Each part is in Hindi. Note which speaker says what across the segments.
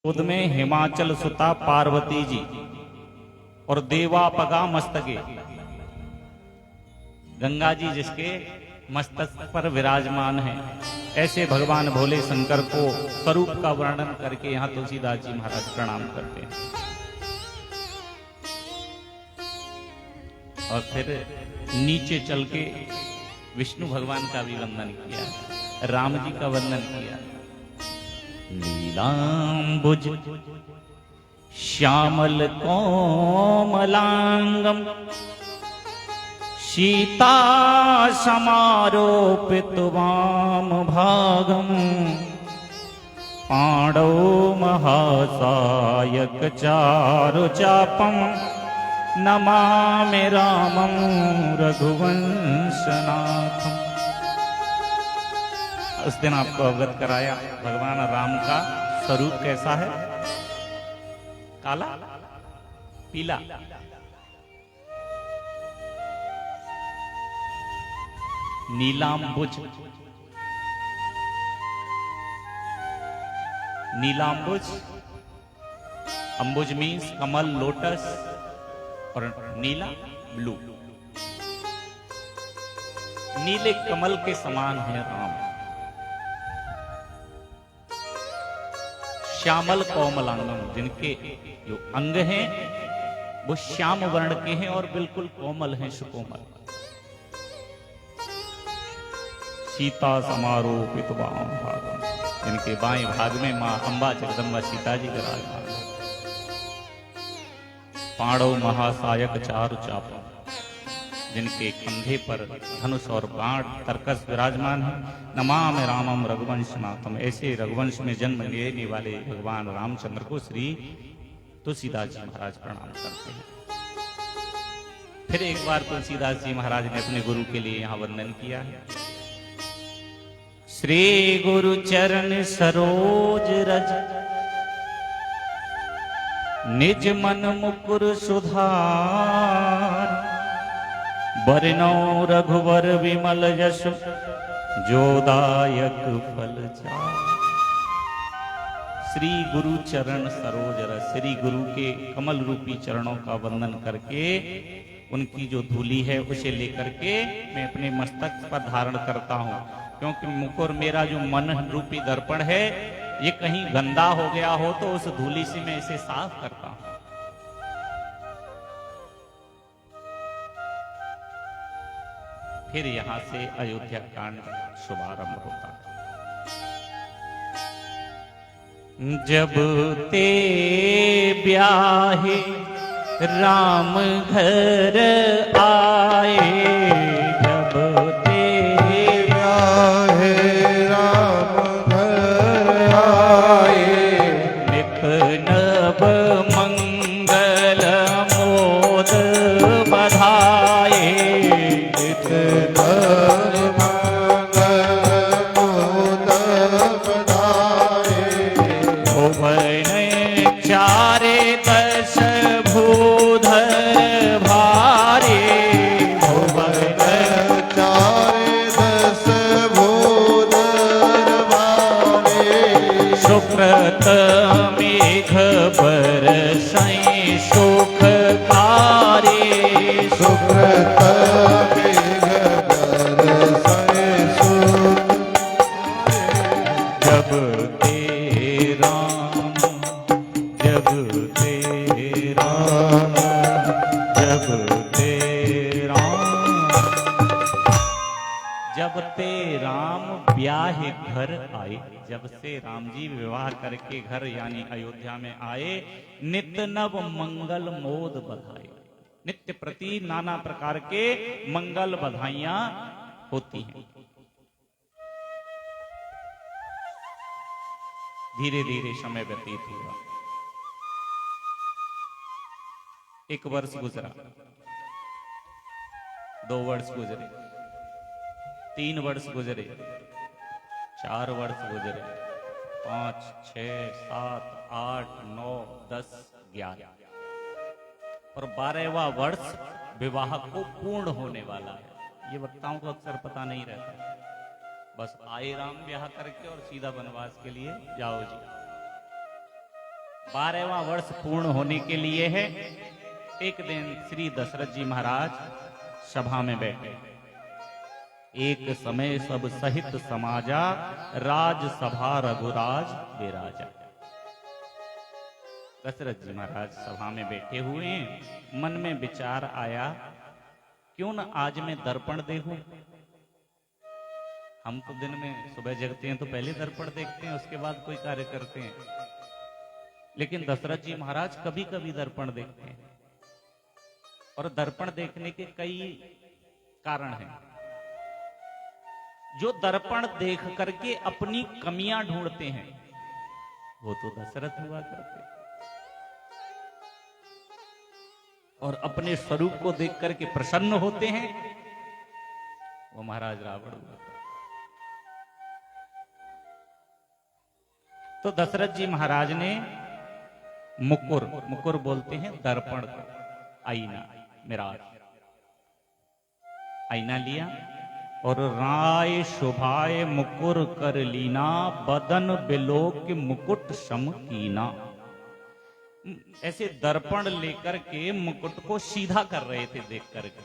Speaker 1: गोद में हिमाचल सुता पार्वती जी और देवा पगा मस्तके, गंगा जी जिसके मस्तक पर विराजमान हैं। ऐसे भगवान भोले शंकर को स्वरूप का वर्णन करके यहाँ तुलसीदास जी महाराज प्रणाम करते हैं। और फिर नीचे चल के विष्णु भगवान का भी वंदन किया, राम जी का वंदन किया। नीलांबुज श्यामल कोमलांगम सीता समारोपित वाम भागम पांडव महासायक चारु चापम नमामि रामं रघुवंशनाथम। उस दिन आपको अवगत कराया भगवान राम का स्वरूप कैसा है, काला पीला। नीलांबुज, नीलांबुज, अंबुज मीन्स कमल, लोटस, और नीला ब्लू। नीले कमल के समान है राम। श्यामल कोमलांगम, जिनके जो अंग हैं वो श्याम वर्ण के हैं और बिल्कुल कोमल हैं, सुकोमल। सीता समारोपित वाम भागम, जिनके बाएं भाग में मां अंबा जगदम्बा सीता जी विराजमान। पांडव महासायक चारु चापम, जिनके कंधे पर धनुष और बाण तरकस विराजमान है। नमामि रामम रघुवंशनाथम, ऐसे रघुवंश में जन्म लेने वाले भगवान रामचंद्र को श्री तुलसीदास जी महाराज प्रणाम करते हैं। फिर एक बार तुलसीदास जी महाराज ने अपने गुरु के लिए यहाँ वंदन किया है। श्री गुरु चरण सरोज रज निज मन मुकुर सुधार, बरनौ रघुवर विमल यश जोदायक फल चार। श्री गुरु चरण सरोज रस, श्री गुरु के कमल रूपी चरणों का वंदन करके उनकी जो धूली है उसे लेकर के मैं अपने मस्तक पर धारण करता हूँ, क्योंकि मुकुर मेरा जो मन रूपी दर्पण है ये कहीं गंदा हो गया हो तो उस धूली से मैं इसे साफ करता हूं। फिर यहां से अयोध्या कांड शुभारंभ होता है। जब ते ब्याहे राम घर आए, जब ते ब्याहे राम घर आए, नित नव मंगल मोद बधाए, नित नव मंगल मोद बधाए। भुवन चारे दश भूधर भारे, भुवन चारे दश भूधर भारे। सुकृत मेघ बरसई सुखकारी, सुकृत मेघ बरसई सुखकारी। जब ते राम, जब ते राम, जब ते राम, जब ते राम ब्याहे घर आए, जब से राम जी विवाह करके घर यानी अयोध्या में आए, नित नव मंगल मोद बधाई। नित्य प्रति नाना प्रकार के मंगल बधाइयां होती हैं। धीरे धीरे समय व्यतीत हुआ। एक वर्ष गुजरा, 2 वर्ष गुजरे, 3 वर्ष गुजरे, 4 वर्ष गुजरे, 5, 6, 7, 8, 9, 10, 11 और 12वां वर्ष विवाह को पूर्ण होने वाला है। ये वक्ताओं को अक्सर पता नहीं रहता। बस आए राम ब्याह करके और सीधा वनवास के लिए जाओ जी। 12वां वर्ष पूर्ण होने के लिए है। एक दिन श्री दशरथ जी महाराज सभा में बैठे। एक समय सब सहित समाजा, राजसभा रघुराज विराजा। दशरथ जी महाराज सभा में बैठे हुए हैं। मन में विचार आया, क्यों न आज मैं दर्पण देखूं। हम तो दिन में सुबह जगते हैं तो पहले दर्पण देखते हैं, उसके बाद कोई कार्य करते हैं। लेकिन दशरथ जी महाराज कभी कभी दर्पण देखते हैं, और दर्पण देखने के कई कारण हैं। जो दर्पण देख करके अपनी कमियां ढूंढते हैं, वो तो दशरथ हुआ करते, और अपने स्वरूप को देख करके प्रसन्न होते हैं, वो महाराज रावण हुआ। तो दशरथ जी महाराज ने मुकुर, मुकुर बोलते हैं दर्पण को, आईना, मिराज, आईना लिया और राय शोभाए मुकुर कर लीना, बदन बिलोक मुकुट सम कीना। ऐसे दर्पण लेकर के मुकुट को सीधा कर रहे थे देख करके।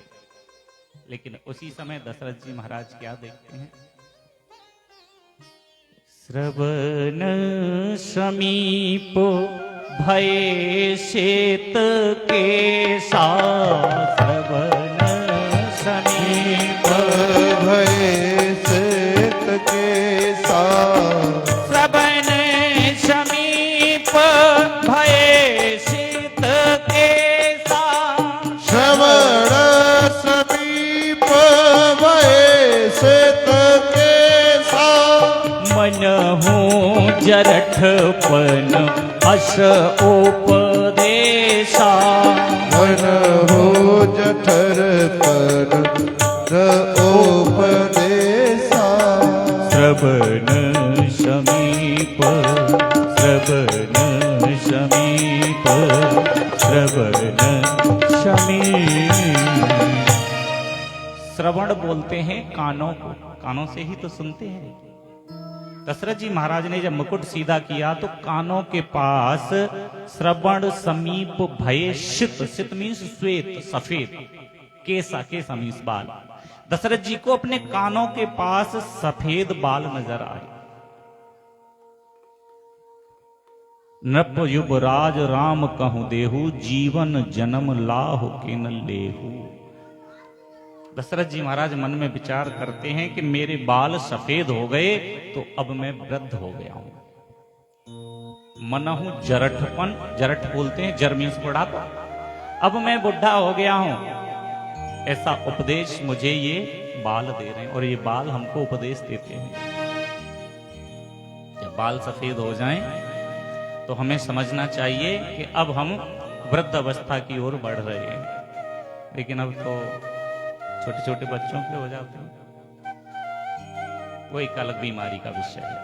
Speaker 1: लेकिन उसी समय दशरथ जी महाराज क्या देखते हैं? श्रवण समीप भय शेत के सा, श्रवण समीप
Speaker 2: भय शेत के सा,
Speaker 1: श्रवण समीप भय शेत के सा,
Speaker 2: श्रवण समीप भय शेत के सा,
Speaker 1: मन हूँ जरठपन अस उपदेशा,
Speaker 2: मन हो जठरपन उपदेशा,
Speaker 1: श्रवण समीप, श्रवण समीप, श्रवण समीप। श्रवण बोलते हैं कानों को, कानों से ही तो सुनते हैं। दशरथ जी महाराज ने जब मुकुट सीधा किया तो कानों के पास श्रवण समीप भय शित, शित मीन्स श्वेत, सफेद, केसा, केसा मीन्स बाल। दशरथ जी को अपने कानों के पास सफेद बाल नजर आए। नृप युवराज राम कहूं देहु, जीवन जन्म लाहु के न लेहु। दशरथ जी महाराज मन में विचार करते हैं कि मेरे बाल सफेद हो गए तो अब मैं वृद्ध हो गया हूं। मनहु जरठपन, जरठ बोलते हैं, जर मीन्स बुढ़ापा, अब मैं बुढ़ा हो गया हूं। ऐसा उपदेश मुझे ये बाल दे रहे हैं, और ये बाल हमको उपदेश देते हैं। जब बाल सफेद हो जाएं तो हमें समझना चाहिए कि अब हम वृद्ध अवस्था की ओर बढ़ रहे हैं। लेकिन अब तो छोटे छोटे बच्चों के हो जाते हैं, वो एक अलग बीमारी का विषय है।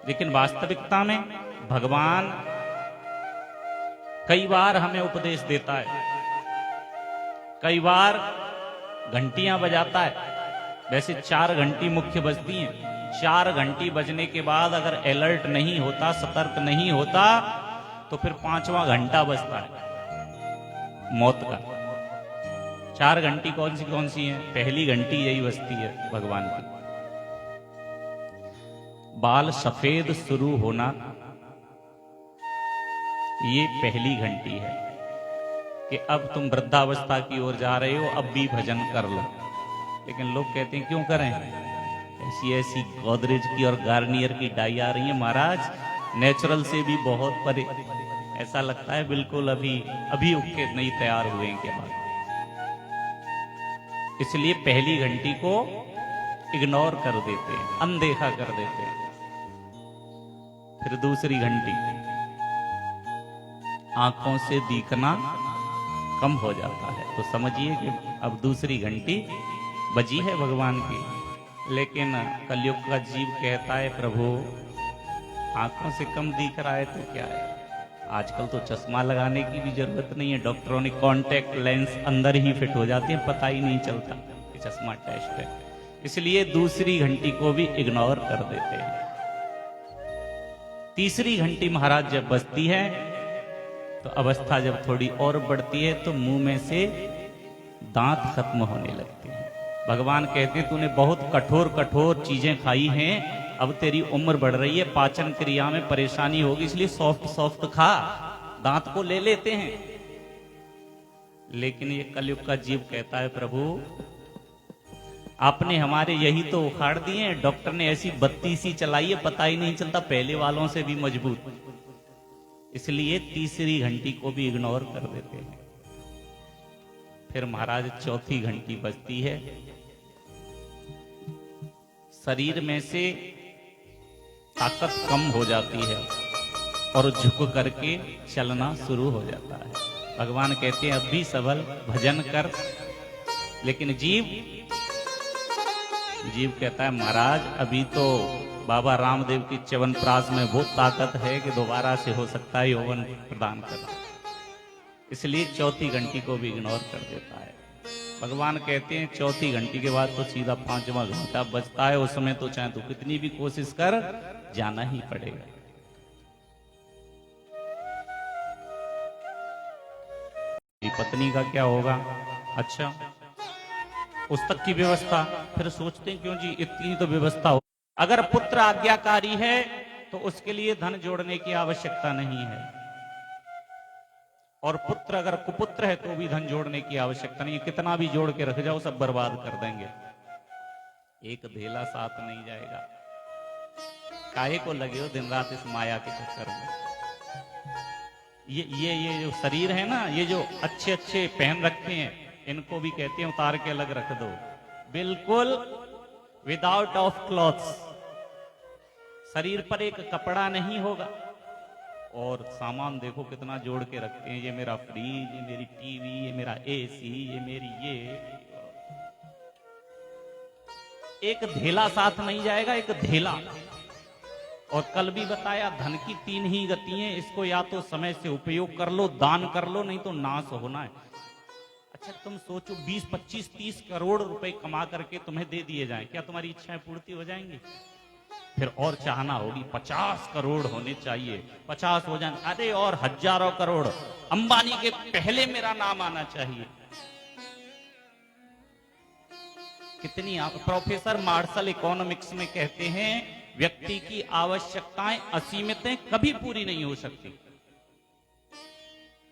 Speaker 1: लेकिन वास्तविकता में भगवान कई बार हमें उपदेश देता है, कई बार घंटियां बजाता है। वैसे 4 घंटी मुख्य बजती हैं। 4 घंटी बजने के बाद अगर अलर्ट नहीं होता, सतर्क नहीं होता, तो फिर 5वां घंटा बजता है मौत का। 4 घंटी कौन सी है? पहली घंटी यही बजती है भगवान की। बाल सफेद शुरू होना, ये पहली घंटी है कि अब तुम वृद्धावस्था की ओर जा रहे हो, अब भी भजन कर लो। लेकिन लोग कहते हैं क्यों करें? ऐसी ऐसी गोदरेज की और गार्नियर की डाई आ रही है महाराज, नेचुरल से भी बहुत परे। ऐसा लगता है बिल्कुल अभी उग के नहीं तैयार हुए हैं क्या बात। इसलिए पहली घंटी को इग्नोर कर देते हैं, अनदेखा कर देते हैं। फिर दूसरी घंटी, आंखों से दिखना कम हो जाता है, तो समझिए कि अब दूसरी घंटी बजी है भगवान की। लेकिन कलयुग का जीव कहता है प्रभु आंखों से कम दिख रहा है तो क्या है, आजकल तो चश्मा लगाने की भी जरूरत नहीं है। डॉक्टरों ने कॉन्टैक्ट लेंस अंदर ही फिट हो जाती है, पता ही नहीं चलता कि चश्मा टेस्ट है। इसलिए दूसरी घंटी को भी इग्नोर कर देते हैं। तीसरी घंटी महाराज जब बजती है तो अवस्था जब थोड़ी और बढ़ती है तो मुंह में से दांत खत्म होने लगते हैं। भगवान कहते हैं तूने बहुत कठोर कठोर चीजें खाई हैं, अब तेरी उम्र बढ़ रही है, पाचन क्रिया में परेशानी होगी, इसलिए सॉफ्ट सॉफ्ट खा, दांत को ले लेते हैं। लेकिन ये कलयुग का जीव कहता है प्रभु आपने हमारे यही तो उखाड़ दिए हैं, डॉक्टर ने ऐसी बत्ती सी चलाई है पता ही नहीं चलता, पहले वालों से भी मजबूत, इसलिए तीसरी घंटी को भी इग्नोर कर देते हैं। फिर महाराज चौथी घंटी बजती है, शरीर में से ताकत कम हो जाती है और झुक करके चलना शुरू हो जाता है। भगवान कहते हैं अब भी सबल भजन कर, लेकिन जीव कहता है महाराज अभी तो बाबा रामदेव की च्यवनप्राश में वो ताकत है कि दोबारा से हो सकता है यौवन प्रदान करना, इसलिए चौथी घंटी को भी इग्नोर कर देता है। भगवान कहते हैं चौथी घंटी के बाद तो सीधा पांचवा घंटा बजता है, उस समय तो चाहे तू कितनी भी कोशिश कर जाना ही पड़ेगा। पत्नी का क्या होगा? अच्छा उस तक की व्यवस्था, फिर सोचते हैं क्यों जी इतनी तो व्यवस्था हो। अगर पुत्र आज्ञाकारी है तो उसके लिए धन जोड़ने की आवश्यकता नहीं है, और पुत्र अगर कुपुत्र है तो भी धन जोड़ने की आवश्यकता नहीं, कितना भी जोड़ के रख जाओ सब बर्बाद कर देंगे, एक धेला साथ नहीं जाएगा। काहे को लगे हो दिन रात इस माया के चक्कर में? ये जो शरीर है ना, ये जो अच्छे अच्छे पहन रखे हैं, इनको भी कहते हैं उतार के अलग रख दो, बिल्कुल विदाउट ऑफ क्लॉथ्स, शरीर पर एक कपड़ा नहीं होगा। और सामान देखो कितना जोड़ के रखते हैं, ये मेरा फ्रिज, ये मेरी टीवी, ये मेरा एसी, ये मेरी एक धेला साथ नहीं जाएगा, एक धेला। और कल भी बताया धन की तीन ही गति हैं, इसको या तो समय से उपयोग कर लो, दान कर लो, नहीं तो नाश होना है। अच्छा तुम सोचो 20, 25, 30 करोड़ रुपए कमा करके तुम्हें दे दिए जाएं, क्या तुम्हारी इच्छाएं पूर्ति हो जाएंगी? फिर और चाहना होगी 50 करोड़ होने चाहिए, 50 हो जाए, अरे और हजारों करोड़, अंबानी के पहले मेरा नाम आना चाहिए। कितनी प्रोफेसर मार्शल इकोनॉमिक्स में कहते हैं व्यक्ति की आवश्यकताएं असीमित हैं, कभी पूरी नहीं हो सकती।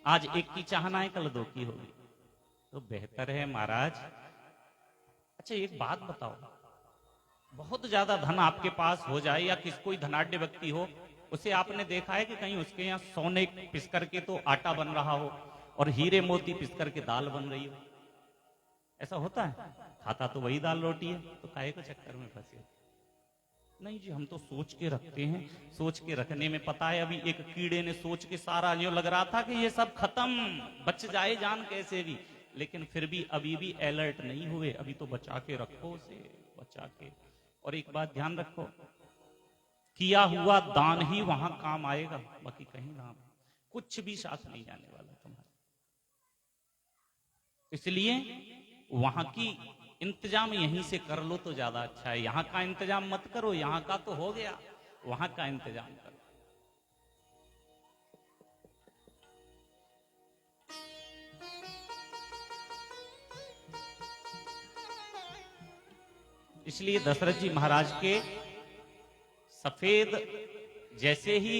Speaker 1: आज एक की चाहना है कल दो की होगी, तो बेहतर है महाराज। अच्छा एक बात बताओ, बहुत ज्यादा धन आपके पास हो जाए या कोई धनाढ्य व्यक्ति हो, उसे आपने देखा है कि कहीं उसके यहाँ सोने पिस करके तो आटा बन रहा हो और हीरे मोती पिस करके दाल बन रही हो? ऐसा होता है? खाता तो वही दाल रोटी है, तो काहे को चक्कर में फंसे? नहीं जी हम तो सोच के रखते हैं, सोच के रखने में पता है अभी एक कीड़े ने सोच के सारा जो लग रहा था कि ये सब खत्म, बच जाए जान कैसे भी, लेकिन फिर भी अभी भी अलर्ट नहीं हुए, अभी तो बचा के रखो उसे, बचा के। और एक बात ध्यान रखो, किया हुआ दान ही वहां काम आएगा, बाकी कहीं नाम कुछ भी साथ नहीं जाने वाला तुम्हारा। इसलिए वहां की इंतजाम यहीं से कर लो तो ज्यादा अच्छा है। यहां का इंतजाम मत करो, यहां का तो हो गया, वहां का इंतजाम करो। इसलिए दशरथ जी महाराज के सफेद जैसे ही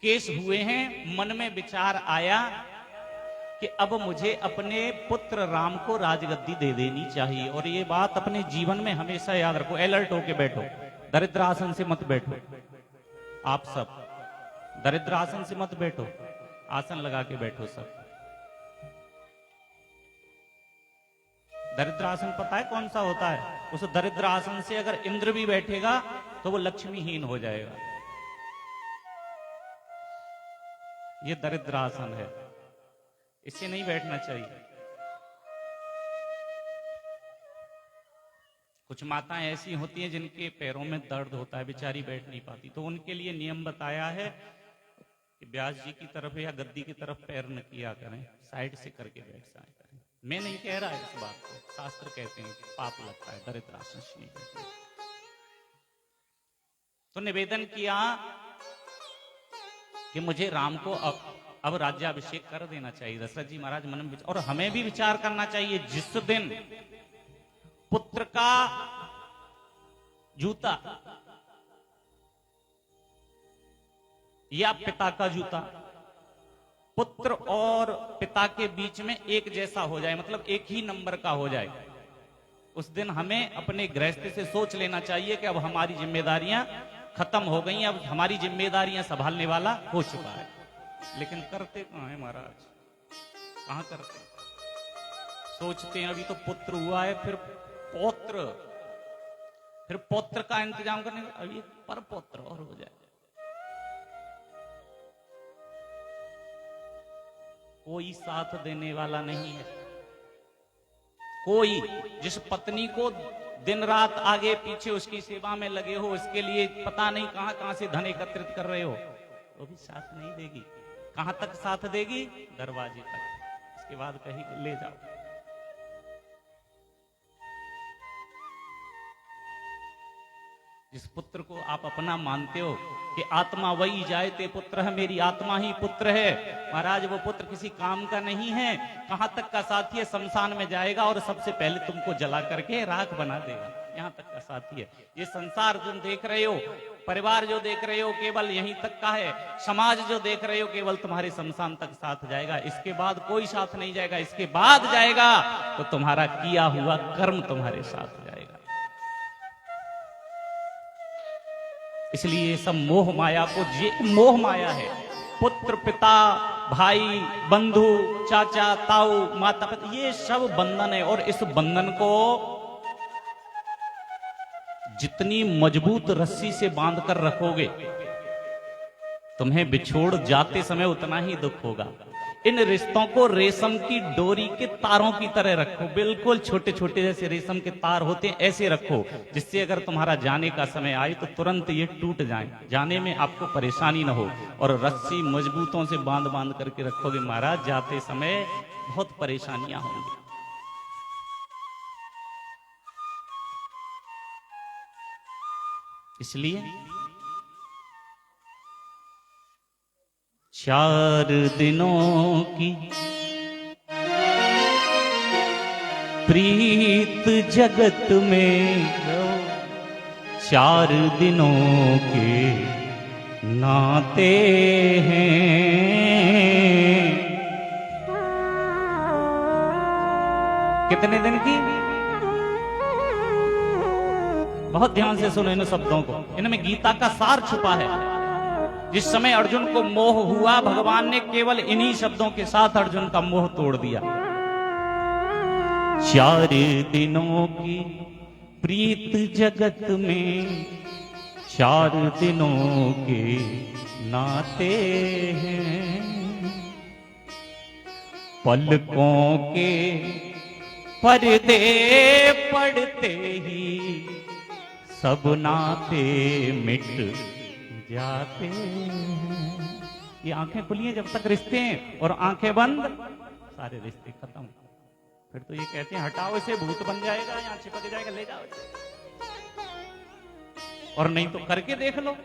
Speaker 1: केस हुए हैं, मन में विचार आया कि अब मुझे अपने पुत्र राम को राजगद्दी दे देनी चाहिए। और ये बात अपने जीवन में हमेशा याद रखो, अलर्ट होके बैठो, दरिद्र आसन से मत बैठो। आप सब दरिद्र आसन से मत बैठो, आसन लगा के बैठो सब। दरिद्र आसन पता है कौन सा होता है? उस दरिद्र आसन से अगर इंद्र भी बैठेगा तो वो लक्ष्मीहीन हो जाएगा। ये दरिद्र आसन है, इससे नहीं बैठना चाहिए। कुछ माताएं ऐसी होती हैं जिनके पैरों में दर्द होता है, बेचारी बैठ नहीं पाती, तो उनके लिए नियम बताया है कि व्यास जी की तरफ या गद्दी की तरफ पैर न किया करें, साइड से करके बैठ जाया करें। मैं नहीं कह रहा इस बात को, शास्त्र कहते हैं पाप लगता है दरिद्र आसन से नहीं बैठना। तो निवेदन किया कि मुझे राम को अब राज्याभिषेक कर देना चाहिए। दशरथ जी महाराज मन में और हमें भी विचार करना चाहिए, जिस दिन पुत्र का जूता या पिता का जूता, पुत्र और पिता के बीच में एक जैसा हो जाए, मतलब एक ही नंबर का हो जाए, उस दिन हमें अपने गृहस्थी से सोच लेना चाहिए कि अब हमारी जिम्मेदारियां खत्म हो गई, अब हमारी जिम्मेदारियां संभालने वाला हो चुका है। लेकिन करते कहां है महाराज, कहां करते? सोचते हैं अभी तो पुत्र हुआ है, फिर पौत्र, फिर पौत्र का इंतजाम करने, अभी पर पौत्र और हो जाए। कोई साथ देने वाला नहीं है। कोई जिस पत्नी को दिन रात आगे पीछे उसकी सेवा में लगे हो, उसके लिए पता नहीं कहां कहां से धन एकत्रित कर रहे हो, वो भी साथ नहीं देगी। कहां तक साथ देगी? दरवाजे तक। इसके बाद कहीं ले जाओ। जिस पुत्र को आप अपना मानते हो कि आत्मा वही जाए ते पुत्र है, मेरी आत्मा ही पुत्र है, महाराज वो पुत्र किसी काम का नहीं है। कहां तक का साथी है? शमशान में जाएगा और सबसे पहले तुमको जला करके राख बना देगा। यहां तक का साथी है। ये संसार जो देख रहे हो, परिवार जो देख रहे हो, केवल यहीं तक का है। समाज जो देख रहे हो, केवल तुम्हारे शमशान तक साथ जाएगा, इसके बाद कोई साथ नहीं जाएगा। इसके बाद जाएगा तो तुम्हारा किया हुआ कर्म तुम्हारे साथ जाएगा। इसलिए ये सब मोह माया को, ये मोह माया है। पुत्र, पिता, भाई, बंधु, चाचा, ताऊ, माता पिता, ये सब बंधन है। और इस बंधन को जितनी मजबूत रस्सी से बांध कर रखोगे, तुम्हें बिछोड़ जाते समय उतना ही दुख होगा। इन रिश्तों को रेशम की डोरी के तारों की तरह रखो, बिल्कुल छोटे छोटे जैसे रेशम के तार होते हैं ऐसे रखो, जिससे अगर तुम्हारा जाने का समय आए तो तुरंत ये टूट जाए, जाने में आपको परेशानी ना हो। और रस्सी मजबूतों से बांध बांध करके रखोगे, महाराज जाते समय बहुत परेशानियां होंगी। इसलिए 4 दिनों की प्रीत जगत में, 4 दिनों के नाते हैं। कितने दिन की? बहुत ध्यान से सुनो इन शब्दों को, इनमें गीता का सार छुपा है। जिस समय अर्जुन को मोह हुआ, भगवान ने केवल इन्हीं शब्दों के साथ अर्जुन का मोह तोड़ दिया। 4 दिनों की प्रीत जगत में, 4 दिनों के नाते हैं। पलकों के पर्दे पड़ते ही सब नाते मिट जाते हैं। ये आंखें खुली हैं जब तक रिश्ते हैं, और आंखें बंद सारे रिश्ते खत्म। फिर तो ये कहते हैं हटाओ इसे, भूत बन जाएगा, यहाँ चिपक जाएगा, ले जाओ इसे। और नहीं तो करके देख लो,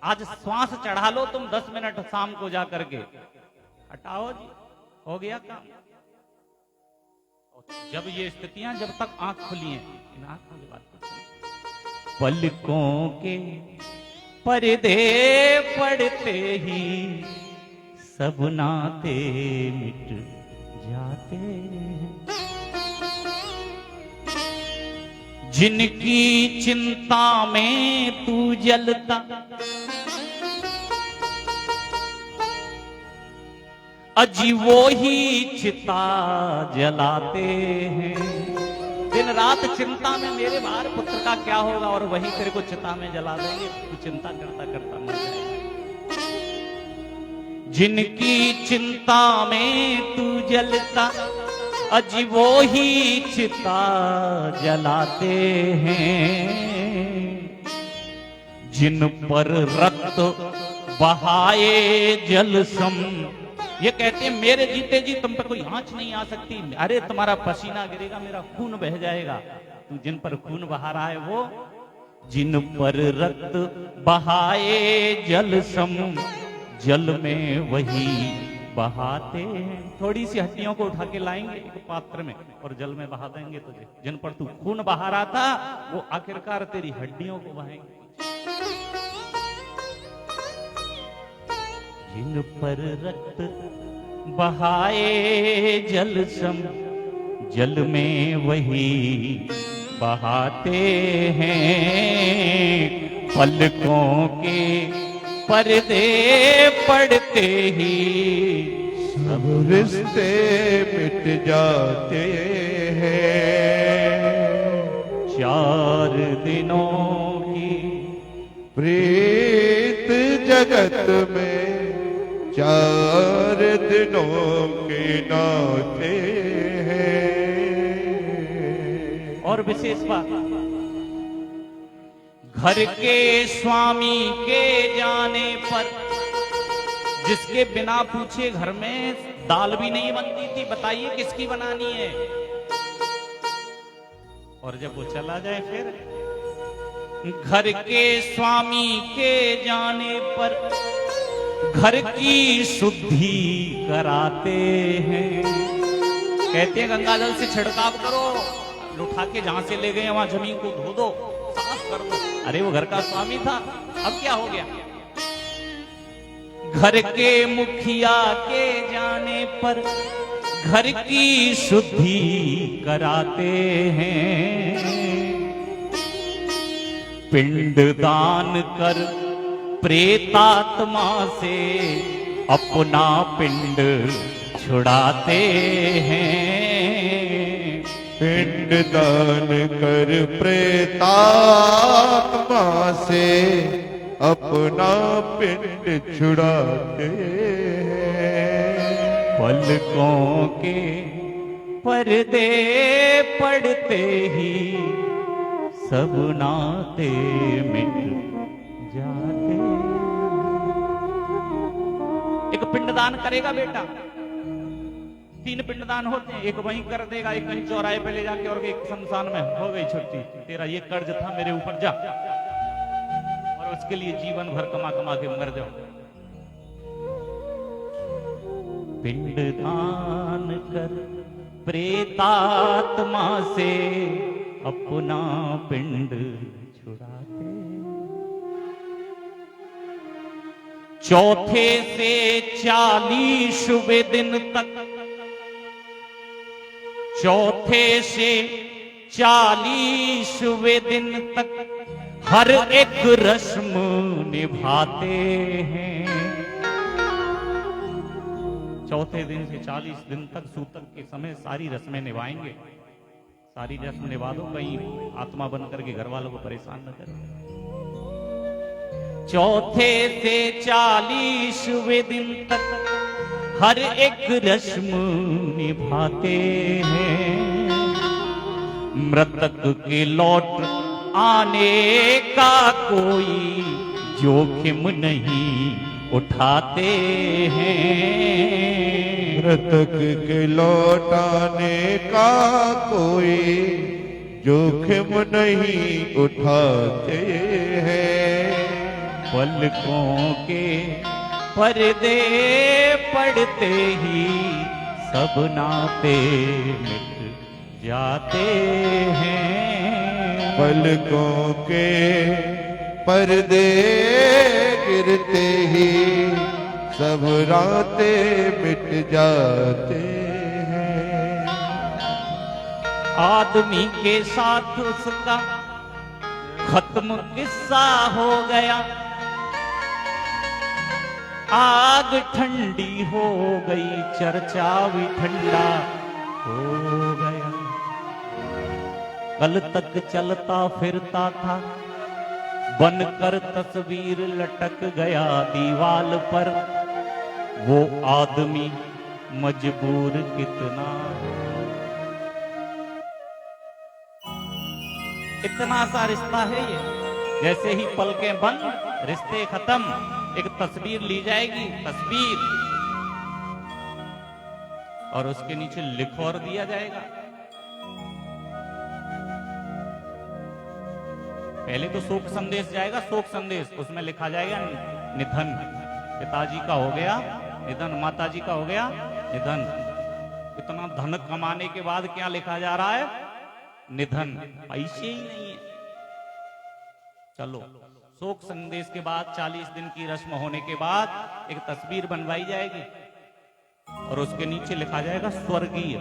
Speaker 1: आज श्वास चढ़ा लो तुम 10 मिनट शाम को जा करके, हटाओ जी, हो गया काम। जब ये स्थितियां, जब तक आंख खुली है, इन आंखों की बात करते हैं। पलकों के पर्दे पड़ते ही सब नाते मिट जाते हैं। जिनकी चिंता में तू जलता, अजी वो ही चिता जलाते हैं। दिन रात चिंता में मेरे बाहर पुत्र का क्या होगा, और वही तेरे को चिता में जला देंगे। तू चिंता करता करता मर जाएगा। जिनकी चिंता में तू जलता, अजी वो ही चिता जलाते हैं। जिन पर रक्त बहाए जल सम, ये कहते हैं मेरे जीते जी तुम पर कोई आंच नहीं आ सकती। अरे तुम्हारा पसीना गिरेगा, मेरा खून बह जाएगा। तू जिन पर खून बहा रहा है वो जिन पर रक्त बहाए जल सम, जल में वही बहाते हैं। थोड़ी सी हड्डियों को उठा के लाएंगे एक पात्र में और जल में बहा देंगे तुझे। जिन पर तू खून बहा रहा था वो आखिरकार तेरी हड्डियों को बहाएंगे। जिन पर रक्त बहाए जल सम, जल में वही बहाते हैं। पलकों के पर्दे पड़ते ही
Speaker 2: सब रिश्ते मिट जाते हैं।
Speaker 1: 4 दिनों की
Speaker 2: प्रीत जगत में 4 दिनों के नाते हैं।
Speaker 1: और विशेष बात, घर के स्वामी के जाने पर, जिसके बिना पूछे घर में दाल भी नहीं बनती थी, बताइए किसकी बनानी है। और जब वो चला जाए फिर, घर के स्वामी के जाने पर घर की शुद्धि कराते हैं। कहते हैं गंगा जल से छिड़काव करो, उठा के जहां से ले गए वहां जमीन को धो दो, साफ कर दो। अरे वो घर का स्वामी था, अब क्या हो गया। घर के मुखिया के जाने पर घर की शुद्धि कराते हैं। पिंड दान कर प्रेतात्मा से अपना पिंड छुड़ाते हैं।
Speaker 2: पिंड दान कर प्रेतात्मा से अपना पिंड छुड़ाते हैं।
Speaker 1: पलकों के पर्दे पड़ते ही सब नाते मिट जाते। एक पिंडदान करेगा बेटा, 3 पिंडदान होते हैं, एक वहीं कर देगा, एक कहीं चौराहे पे ले जाके, और एक शमशान में। हो गई छुट्टी, तेरा ये कर्ज था मेरे ऊपर, जा और उसके लिए जीवन भर कमा कमा के मर जाओ। पिंडदान कर प्रेतात्मा से अपना पिंड छुड़ाते। चौथे से 40वें दिन तक, चौथे से 40वें दिन तक हर एक रस्म निभाते हैं। चौथे दिन से 40 दिन तक सूतक के समय सारी रस्में निभाएंगे। सारी रस्म निभा दो, कहीं आत्मा बन करके घर वालों को परेशान न करें। चौथे से 40वें दिन तक हर एक रस्म निभाते हैं। मृतक के लौट आने का कोई जोखिम नहीं उठाते हैं।
Speaker 2: मृतक के लौटाने का कोई जोखिम नहीं उठाते हैं।
Speaker 1: पलकों के पर्दे पड़ते ही सब नाते मिट जाते हैं।
Speaker 2: पलकों के पर्दे गिरते ही सब रातें मिट जाते हैं।
Speaker 1: आदमी के साथ उसका खत्म किस्सा हो गया। आग ठंडी हो गई, चर्चा भी ठंडा हो गया। कल तक चलता फिरता था, बनकर तस्वीर लटक गया दीवाल पर। वो आदमी मजबूर कितना, इतना सा रिश्ता है ये। जैसे ही पलकें बंद, रिश्ते खत्म। एक तस्वीर ली जाएगी, तस्वीर, और उसके नीचे लिखोर दिया जाएगा। पहले तो शोक संदेश जाएगा, शोक संदेश, उसमें लिखा जाएगा निधन, पिताजी का हो गया निधन, माताजी का हो गया निधन। इतना धन कमाने के बाद क्या लिखा जा रहा है? निधन। पैसे ही नहीं है। चलो, शोक संदेश के बाद 40 दिन की रस्म होने के बाद एक तस्वीर बनवाई जाएगी और उसके नीचे लिखा जाएगा स्वर्गीय।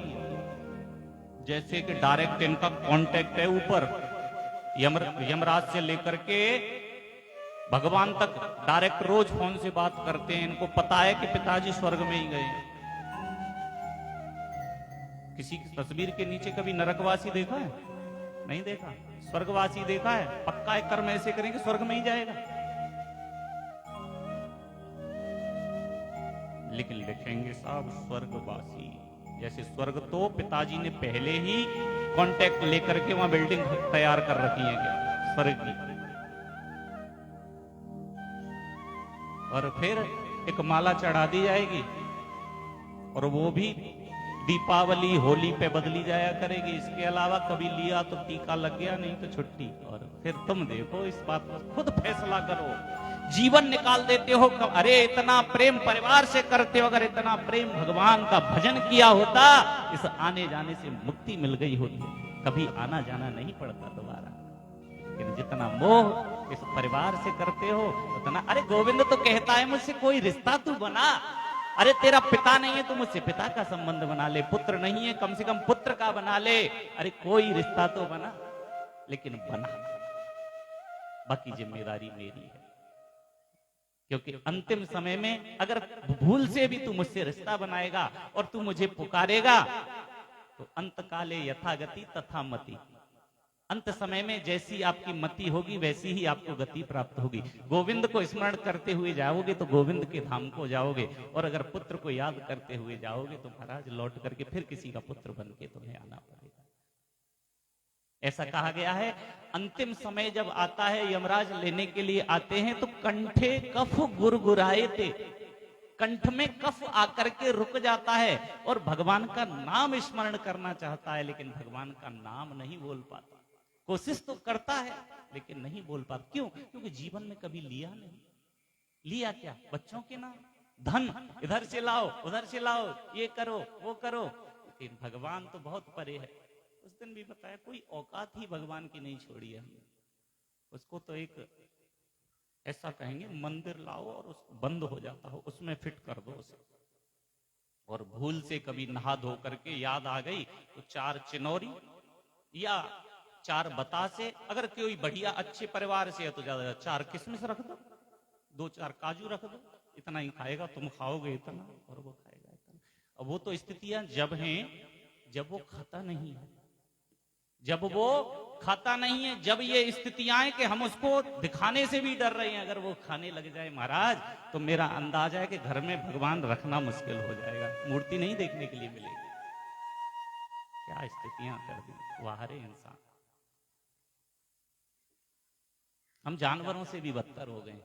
Speaker 1: जैसे कि डायरेक्ट इनका कांटेक्ट है ऊपर, यमराज से लेकर के भगवान तक डायरेक्ट रोज फोन से बात करते हैं। इनको पता है कि पिताजी स्वर्ग में ही गए। किसी की तस्वीर के नीचे कभी नरकवासी देखा है? नहीं देखा। स्वर्गवासी देखा है? पक्का एक कर्म ऐसे करेंगे स्वर्ग में ही जाएगा। लेकिन लिखेंगे साहब स्वर्गवासी। जैसे स्वर्ग तो पिताजी ने पहले ही कांटेक्ट लेकर के वहां बिल्डिंग तैयार कर रखी है क्या स्वर्ग की। और फिर एक माला चढ़ा दी जाएगी और वो भी दीपावली होली पे बदली जाया करेगी। इसके अलावा कभी लिया तो टीका लग गया, नहीं तो छुट्टी। और फिर तुम देखो, इस बात पर खुद फैसला करो। जीवन निकाल देते हो। अरे इतना प्रेम परिवार से करते हो, अगर इतना प्रेम भगवान का भजन किया होता, इस आने जाने से मुक्ति मिल गई होती, कभी आना जाना नहीं पड़ता दोबारा। लेकिन जितना मोह इस परिवार से करते हो उतना। अरे गोविंद तो कहता है मुझसे कोई रिश्ता तू बना। अरे तेरा पिता नहीं है तो मुझसे पिता का संबंध बना ले, पुत्र नहीं है कम से कम पुत्र का बना ले। अरे कोई रिश्ता तो बना, लेकिन बना, बाकी जिम्मेदारी मेरी है। क्योंकि अंतिम समय में अगर भूल से भी तू मुझसे रिश्ता बनाएगा और तू मुझे पुकारेगा तो अंत काले यथागति तथा मति। अंत समय में जैसी आपकी मति होगी वैसी ही आपको गति प्राप्त होगी। गोविंद को स्मरण करते हुए जाओगे तो गोविंद के धाम को जाओगे, और अगर पुत्र को याद करते हुए जाओगे तो महाराज लौट करके फिर किसी का पुत्र बन के तुम्हें आना पड़ेगा। ऐसा कहा गया है, अंतिम समय जब आता है, यमराज लेने के लिए आते हैं तो कंठे कफ गुरगुराए थे। कंठ में कफ आकर के रुक जाता है और भगवान का नाम स्मरण करना चाहता है, लेकिन भगवान का नाम नहीं बोल पाता। कोशिश तो करता है लेकिन नहीं बोल पाता। क्यों? क्योंकि जीवन में कभी लिया नहीं। लिया क्या? बच्चों के नाम, धन, इधर से लाओ उधर से लाओ, ये करो वो करो। लेकिन भगवान तो बहुत परे है। उस दिन भी बताया, कोई औकात ही भगवान की नहीं छोड़ी है हमने। उसको तो एक ऐसा कहेंगे, मंदिर लाओ और उसको बंद हो जाता हो, उसमें फिट कर दो उसे। और भूल से कभी नहा धो करके याद आ गई तो 4 चिनौरी या 4 बतासे, अगर कोई बढ़िया अच्छे परिवार से है तो ज्यादा 4 किशमिश रख दो, 2-4 काजू रख दो। इतना ही खाएगा, तुम खाओगे इतना और वो खाएगा इतना। अब वो तो स्थितियां जब हैं जब वो खाता नहीं है, जब वो खाता नहीं है, जब ये स्थितियां हैं कि हम उसको दिखाने से भी डर रहे हैं। अगर वो खाने लग जाए महाराज तो मेरा अंदाजा है कि घर में भगवान रखना मुश्किल हो जाएगा, मूर्ति नहीं देखने के लिए मिलेगी। क्या स्थितियां कर दी वाहरे इंसान। हम जानवरों से भी बदतर हो गए।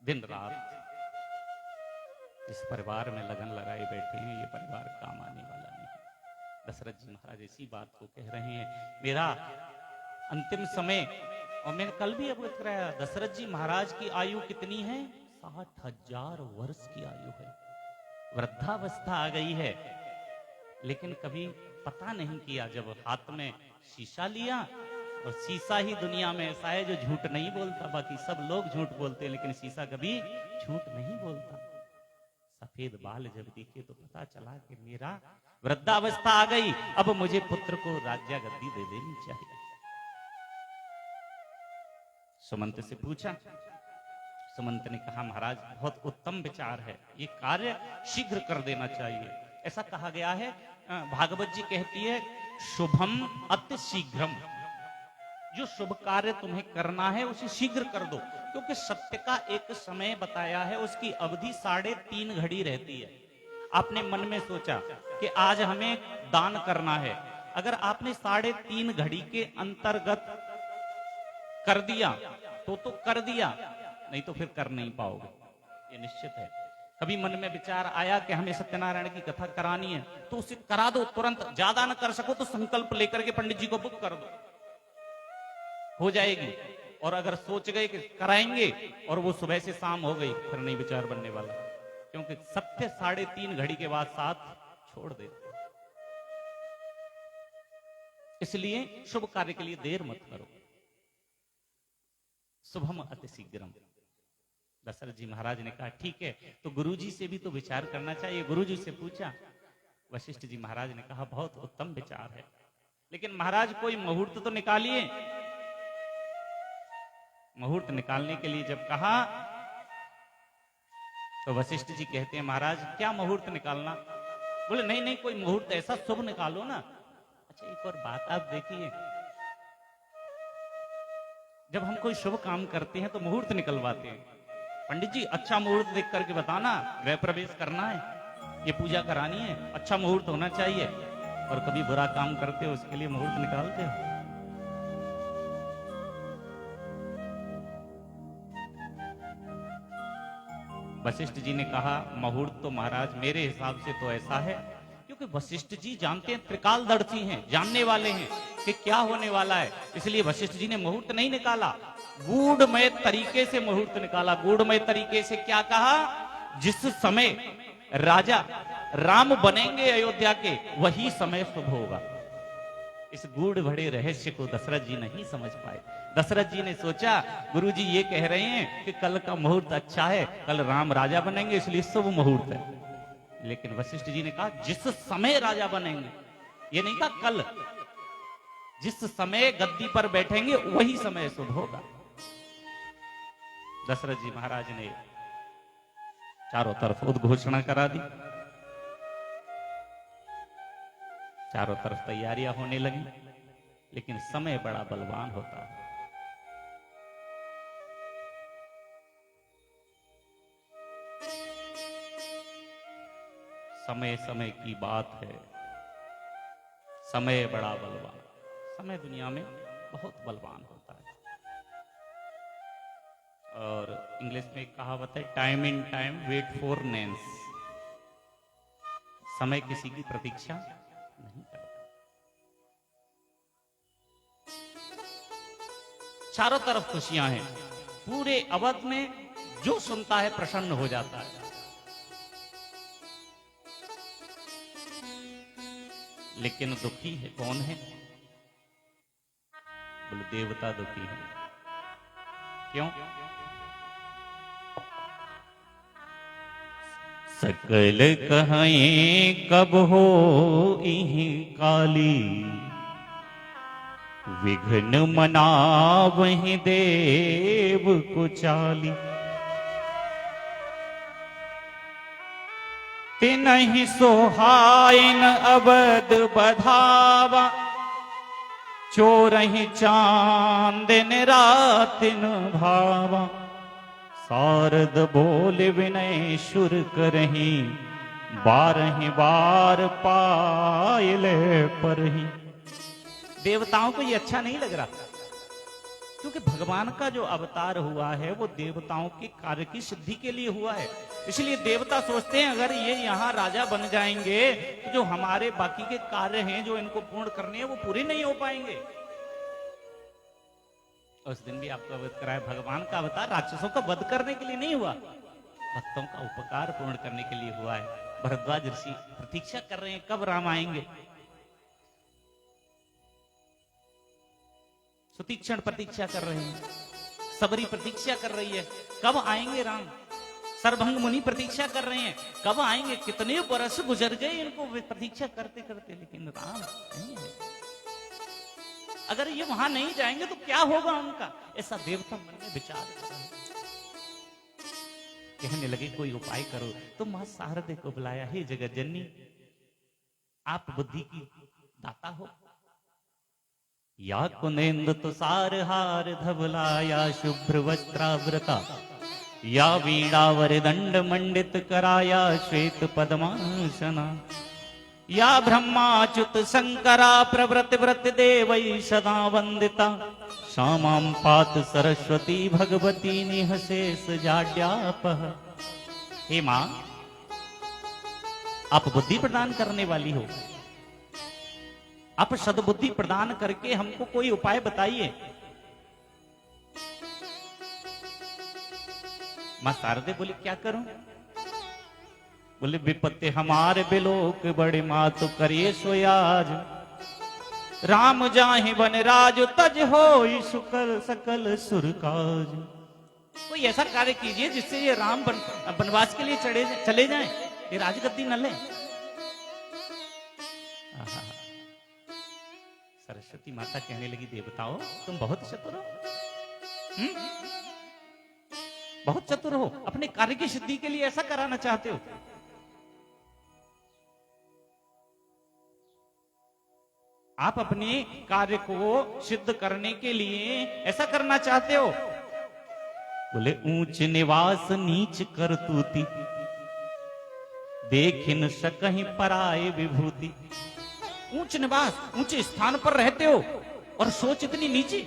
Speaker 1: दिन रात इस परिवार में लगन लगाए बैठे हैं, ये परिवार काम आने वाला नहीं। दशरथ जी महाराज इसी बात को कह रहे हैं, मेरा अंतिम समय। और मैंने कल भी अवगत कराया, दशरथ जी महाराज की आयु कितनी है? 60,000 वर्ष की आयु है। वृद्धावस्था आ गई है, लेकिन कभी पता नहीं किया। जब हाथ में शीशा लिया, और शीशा ही दुनिया में ऐसा है जो झूठ नहीं बोलता। बाकी सब लोग झूठ बोलते हैं, लेकिन शीशा कभी झूठ नहीं बोलता। सफेद बाल जब देखे तो पता चला कि मेरा वृद्धावस्था आ गई, अब मुझे पुत्र को राज्य गद्दी दे देनी चाहिए। सुमंत से पूछा, सुमंत ने कहा महाराज बहुत उत्तम विचार है, ये कार्य शीघ्र कर देना चाहिए। ऐसा कहा गया है, भागवत जी कहती है शुभम अति शीघ्रम। जो शुभ कार्य तुम्हें करना है उसे शीघ्र कर दो, क्योंकि सत्य का एक समय बताया है, उसकी अवधि 3.5 घड़ी रहती है। आपने मन में सोचा कि आज हमें दान करना है, अगर आपने 3.5 घड़ी के अंतर्गत कर दिया तो कर दिया, नहीं तो फिर कर नहीं पाओगे, ये निश्चित है। कभी मन में विचार आया कि हमें सत्यनारायण की कथा करानी है तो उसे करा दो तुरंत, ज्यादा न कर सको तो संकल्प लेकर के पंडित जी को बुक कर दो, हो जाएगी। और अगर सोच गए कि कराएंगे और वो सुबह से शाम हो गई, फिर नहीं विचार बनने वाला, क्योंकि सत्य 3:30 घड़ी के बाद साथ छोड़ देते। इसलिए शुभ कार्य के लिए देर मत करो। शुभम अति शीघ्रम। दशरथ जी महाराज ने कहा ठीक है, तो गुरुजी से भी तो विचार करना चाहिए। गुरुजी से पूछा, वशिष्ठ जी महाराज ने कहा बहुत उत्तम विचार है, लेकिन महाराज कोई मुहूर्त तो निकालिए। मुहूर्त निकालने के लिए जब कहा तो वशिष्ठ जी कहते हैं महाराज क्या मुहूर्त निकालना? बोले नहीं नहीं, कोई मुहूर्त ऐसा शुभ निकालो ना। अच्छा एक और बात आप देखिए, जब हम कोई शुभ काम करते हैं तो मुहूर्त निकलवाते हैं। पंडित जी अच्छा मुहूर्त देख करके बताना, गृह प्रवेश करना है, ये पूजा करानी है, अच्छा मुहूर्त होना चाहिए। और कभी बुरा काम करते हो उसके लिए मुहूर्त निकालते हो? वशिष्ठ जी ने कहा मुहूर्त तो महाराज मेरे हिसाब से तो ऐसा है, क्योंकि वशिष्ठ जी जानते हैं, त्रिकालदर्शी हैं, जानने वाले हैं कि क्या होने वाला है। इसलिए वशिष्ठ जी ने मुहूर्त नहीं निकाला, गूढ़मय तरीके से मुहूर्त निकाला। गूढ़मय तरीके से क्या कहा? जिस समय राजा राम बनेंगे अयोध्या के, वही समय शुभ होगा। इस गूढ़ भरे रहस्य को दशरथ जी नहीं समझ पाए। दशरथ जी ने सोचा गुरुजी ये कह रहे हैं कि कल का मुहूर्त अच्छा है, कल राम राजा बनेंगे इसलिए शुभ मुहूर्त है। लेकिन वशिष्ठ जी ने कहा जिस समय राजा बनेंगे, ये नहीं कहा कल, जिस समय गद्दी पर बैठेंगे वही समय शुभ होगा। दशरथ जी महाराज ने चारों तरफ उद्घोषणा करा दी, चारों तरफ तैयारियां होने लगी, लेकिन समय बड़ा बलवान होता है। समय समय की बात है, समय बड़ा बलवान। समय दुनिया में बहुत बलवान होता है। और इंग्लिश में एक कहावत है, time in time wait for none. समय किसी की प्रतीक्षा नहीं करता। चारों तरफ खुशियां हैं, पूरे अवध में जो सुनता है प्रसन्न हो जाता है। लेकिन दुखी है कौन है? बोले देवता दुखी है। क्यों? सकल कहें कब हो इहि काली, विघ्न मनावहि देव कुचाली। तिनहि सोहाइन अवध बधावा, चोरहि चांदन रातिन भावा। शारद बोल विनय शुर करही, बारहि बार पायल परही। देवताओं को ये अच्छा नहीं लग रहा, क्योंकि भगवान का जो अवतार हुआ है वो देवताओं के कार्य की सिद्धि के लिए हुआ है। इसलिए देवता सोचते हैं अगर ये यहाँ राजा बन जाएंगे तो जो हमारे बाकी के कार्य हैं जो इनको पूर्ण करने हैं वो पूरे नहीं हो पाएंगे। उस दिन भी आपको अवगत कराया, भगवान का अवतार राक्षसों का वध करने के लिए नहीं हुआ, भक्तों का उपकार पूर्ण करने के लिए हुआ है। भरद्वाज ऋषि प्रतीक्षा कर रहे हैं कब राम आएंगे। सुतीक्षण प्रतीक्षा कर रहे हैं, सबरी प्रतीक्षा कर रही है कब आएंगे राम। सर्वभंग मुनि प्रतीक्षा कर रहे हैं कब आएंगे। कितने बरस गुजर गए इनको प्रतीक्षा करते करते, लेकिन राम नहीं है। अगर ये वहां नहीं जाएंगे तो क्या होगा उनका, ऐसा देवता मन में विचार कर रहे हैं। कहने लगे कोई उपाय करो। तो मां शारदे को बुलाया, हे जगत जननी आप बुद्धि की दाता हो। या कुनेन्द्र तुषार हार धवला, या शुभ्र वस्त्रावृता, या वीणावर दंड मंडित करा, या श्वेत पद्मासना, या ब्रह्माच्युत शंकरा प्रवृत व्रत देवै सदा वंदिता। श्यामां पात सरस्वती भगवती निहसेस जाड्यापः। हे मां आप बुद्धि प्रदान करने वाली हो, आप सद्बुद्धि प्रदान करके हमको कोई उपाय बताइए। मां शारदे बोली क्या करूं? बोले विपत्ति हमारे बिलोक बड़े मां तो करिए सोयाज, राम जाहि वन राज तज हो सुकल सकल सुरकाज। कोई ऐसा कार्य कीजिए जिससे ये राम वनवास के लिए चले जाएं, ये राजगद्दी न ले। सरस्वती माता कहने लगी देवताओं तुम बहुत चतुर हो, बहुत चतुर हो, अपने कार्य की सिद्धि के लिए ऐसा कराना चाहते हो। आप अपने कार्य को सिद्ध करने के लिए ऐसा करना चाहते हो। बोले ऊंच निवास नीच करतूती, देख न सकहीं पराए विभूति। ऊंच निवास, ऊंचे स्थान पर रहते हो और सोच इतनी नीची।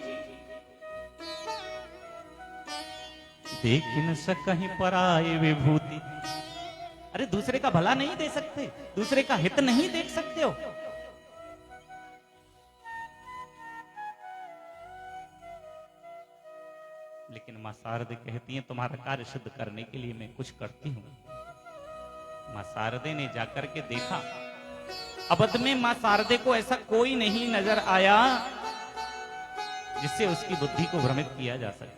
Speaker 1: देख न सकहीं पराए विभूति, अरे दूसरे का भला नहीं दे सकते, दूसरे का हित नहीं देख सकते हो। लेकिन मां शारदे कहती हैं तुम्हारा कार्य सिद्ध करने के लिए मैं कुछ करती हूं। मां शारदे ने जाकर के देखा, अवध में मां शारदे को ऐसा कोई नहीं नजर आया जिससे उसकी बुद्धि को भ्रमित किया जा सके,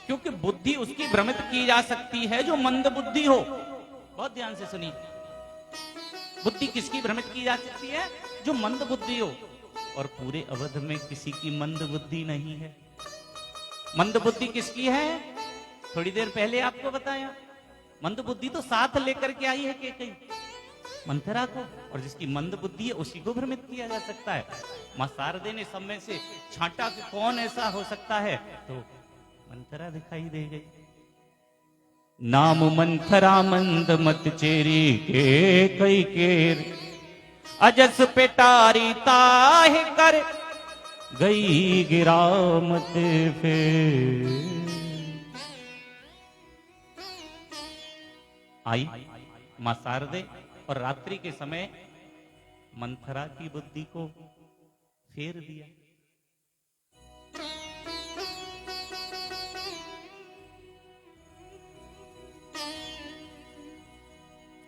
Speaker 1: क्योंकि बुद्धि उसकी भ्रमित की जा सकती है जो मंद बुद्धि हो। बहुत ध्यान से सुनिए, बुद्धि किसकी भ्रमित की जा सकती है? जो मंद बुद्धि हो। और पूरे अवध में किसी की मंद बुद्धि नहीं है। मंद बुद्धि किसकी है? थोड़ी देर पहले आपको बताया, मंद बुद्धि तो साथ लेकर के आई है कैकेयी मंथरा को, और जिसकी मंद बुद्धि है उसी को भ्रमित किया जा सकता है। मां शारदे ने सब में से छांटा कि कौन ऐसा हो सकता है, तो मंथरा दिखाई दे गई। नाम मंथरा मंद मत चेरी के कई केर, अजस पेटारी ताहे कर गई गिरामत फेर। आई मां शारदे और रात्रि के समय मंथरा की बुद्धि को फेर दिया।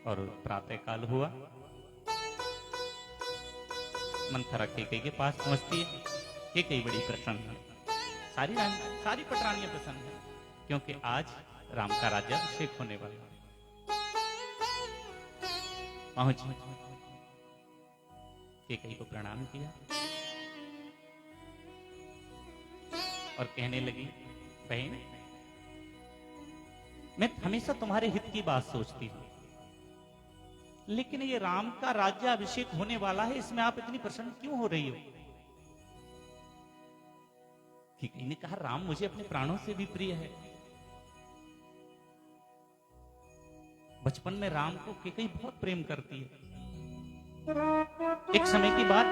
Speaker 1: और प्रातः काल हुआ, मंथरा कैकेयी के पास पहुंचती है। कैकेयी बड़ी प्रसन्न है, सारी पटरानियां प्रसन्न है, क्योंकि आज राम का राज्याभिषेक होने वाला है। पहुंची, कैकेयी को प्रणाम किया और कहने लगी, बहन मैं हमेशा तुम्हारे हित की बात सोचती हूं, लेकिन ये राम का राज्याभिषेक होने वाला है, इसमें आप इतनी प्रसन्न क्यों हो रही हो? कैकेयी ने कहा, राम मुझे अपने प्राणों से भी प्रिय है। बचपन में राम को कैकेयी बहुत प्रेम करती है। एक समय की बात,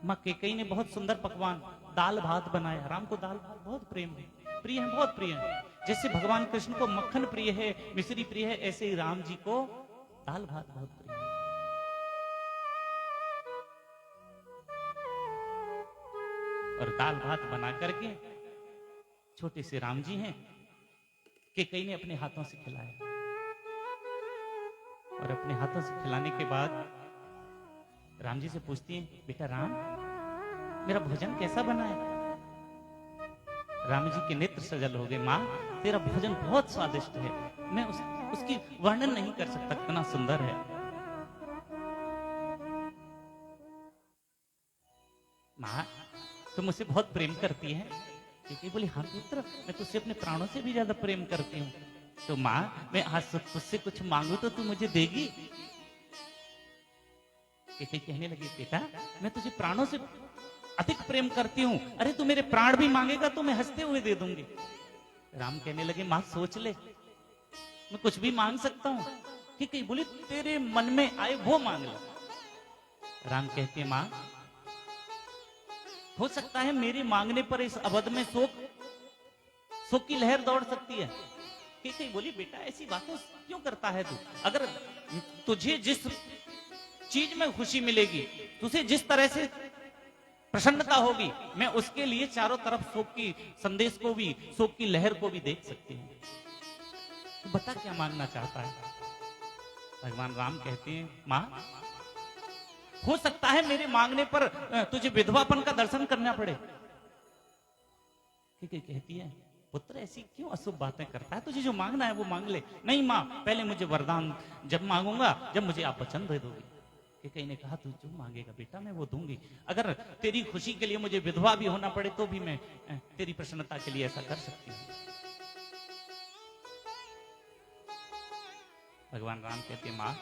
Speaker 1: मां कैकेयी ने बहुत सुंदर पकवान दाल भात बनाया। राम को दाल भात बहुत प्रेम है, प्रिय है, बहुत प्रिय है। जैसे भगवान कृष्ण को मक्खन प्रिय है, मिश्री प्रिय है, ऐसे ही राम जी को दाल भात बहुत प्रिय है। और दाल भात बना करके छोटे से राम जी हैं, कैकेयी ने अपने हाथों से खिलाया। और अपने हाथों से खिलाने के बाद राम जी से पूछती हैं, बेटा राम मेरा भोजन कैसा बना है? राम जी के नेत्र सजल हो गए। मां तेरा भोजन बहुत स्वादिष्ट है, मैं उसकी वर्णन नहीं कर सकता, कितना सुंदर है। मां तुम मुझसे बहुत प्रेम करती है। कैकेयी बोली, हाँ पुत्र, मैं तुझसे अपने प्राणों से भी ज्यादा प्रेम करती हूँ। तो मां मैं आज तुझसे कुछ मांगू तो तू मुझे देगी? कैकेयी कहने लगी, बेटा मैं तुझे प्राणों से अधिक प्रेम करती हूं, अरे तू मेरे प्राण भी मांगेगा तो मैं हंसते हुए दे दूंगी। राम कहने लगे, मां सोच ले, मैं कुछ भी मांग सकता हूं। कैकेयी बोली, तेरे मन में आए वो मांग लो। राम कहते, मां हो सकता है मेरे मांगने पर इस अवध में शोक की लहर दौड़ सकती है, कैकेयी बोली, बेटा ऐसी बातें क्यों करता है तू? अगर तुझे जिस चीज में खुशी मिलेगी, तुझे जिस तरह से प्रसन्नता होगी, मैं उसके लिए चारों तरफ शोक की संदेश को भी, शोक की लहर को भी देख सकती हूँ। तो बता क्या मांगना चाहता है? भगवान राम कहते हैं, मां हो सकता है मेरे मांगने पर तुझे विधवापन का दर्शन करना पड़े। कैकेयी कहती है, पुत्र ऐसी क्यों अशुभ बातें करता है? तुझे जो मांगना है वो मांग ले। नहीं मां, पहले मुझे वरदान जब मांगूंगा जब मुझे आप वचन दे दोगे। कैकेयी ने कहा, तू जो मांगेगा बेटा मैं वो दूंगी। अगर तेरी खुशी के लिए मुझे विधवा भी होना पड़े तो भी मैं तेरी प्रसन्नता के लिए ऐसा कर सकती हूँ। भगवान राम कहते हैं, मां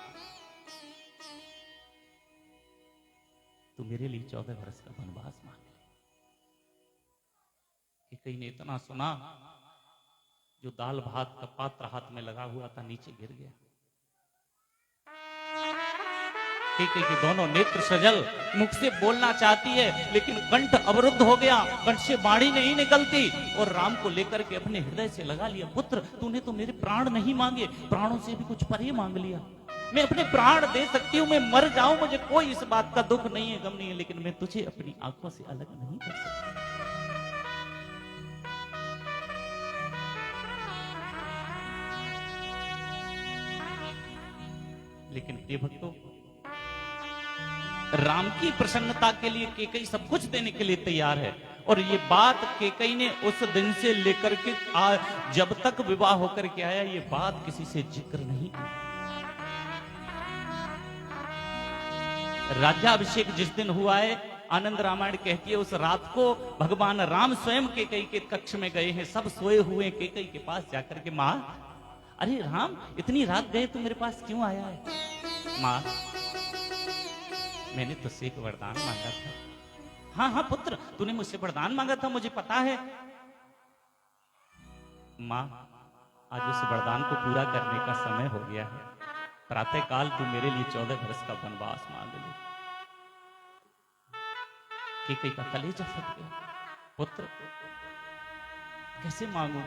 Speaker 1: तू मेरे लिए 14 वर्ष का वनवास मांग ले। कैकेयी ने इतना सुना, जो दाल भात का पात्र हाथ में लगा हुआ था नीचे गिर गया। कैकेयी के दोनों नेत्र सजल, मुख से बोलना चाहती है लेकिन कंठ अवरुद्ध हो गया, कंठ से वाणी नहीं निकलती, और राम को लेकर के अपने हृदय से लगा लिया। पुत्र तूने तो मेरे प्राण नहीं मांगे, प्राणों से भी कुछ परे मांग लिया। मैं अपने प्राण दे सकती हूँ, मैं मर जाऊं, मुझे कोई इस बात का दुख नहीं है, गम नहीं है, लेकिन मैं तुझे अपनी आंखों से अलग नहीं कर सकती। लेकिन प्रिय भक्तों, राम की प्रसन्नता के लिए कैकेयी सब कुछ देने के लिए तैयार है। और ये बात कैकेयी ने उस दिन से लेकर के जब तक विवाह होकर के आया, ये बात किसी से जिक्र नहीं की। राज्याभिषेक जिस दिन हुआ है, आनंद रामायण कहती है, उस रात को भगवान राम स्वयं कैकेयी के कक्ष में गए हैं, सब सोए हुए कैकेयी के पास जाकर के, मां अरे राम इतनी रात गए तू मेरे पास क्यों आया है? मां मैंने तुझसे एक वरदान मांगा था। हाँ हाँ पुत्र, तूने मुझसे वरदान मांगा था, मुझे पता है। मां आज उस वरदान को पूरा करने का समय हो गया है। प्रातः काल तू मेरे लिए 14 वर्ष का वनवास मांग ले। कैकेयी का कलेजा फट गया। पुत्र कैसे मांगू?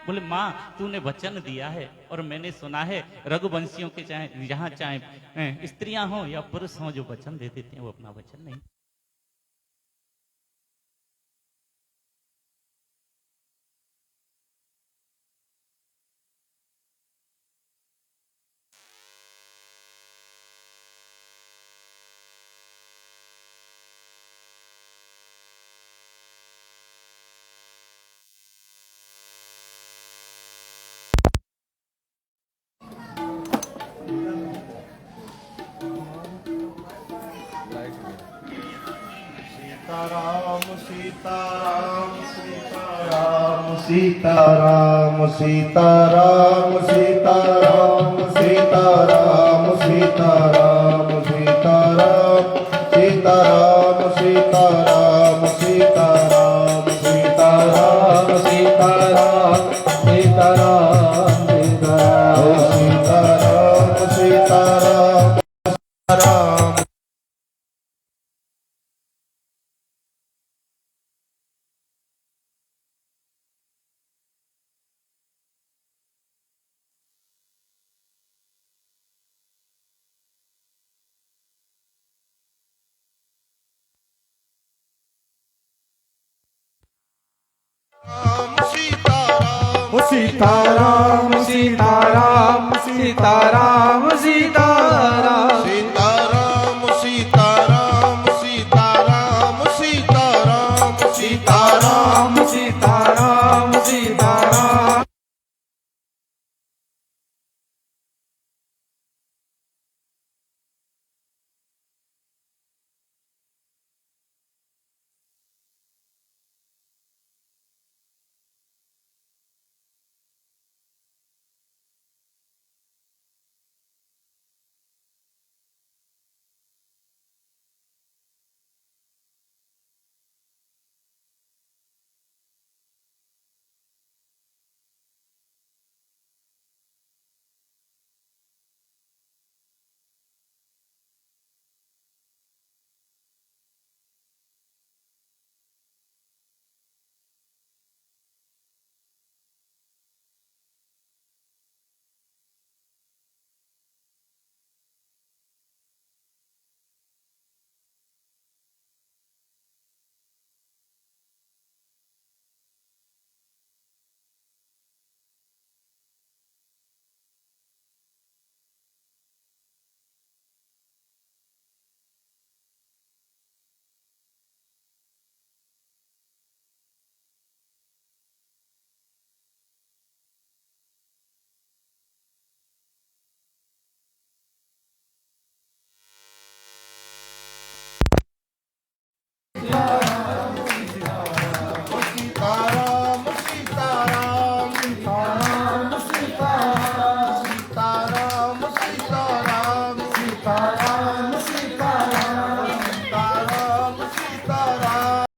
Speaker 1: बोले, मां तूने वचन दिया है और मैंने सुना है रघुवंशियों के चाहे जहां चाहे स्त्रियां हो या पुरुष हो, जो वचन दे देते हैं वो अपना वचन नहीं।
Speaker 2: सीताराम सीताराम सीताराम सीताराम सीताराम सीताराम सीताराम सीताराम सीताराम सीताराम सीताराम सीताराम सीताराम सीताराम सीताराम। सीताराम सीताराम सीताराम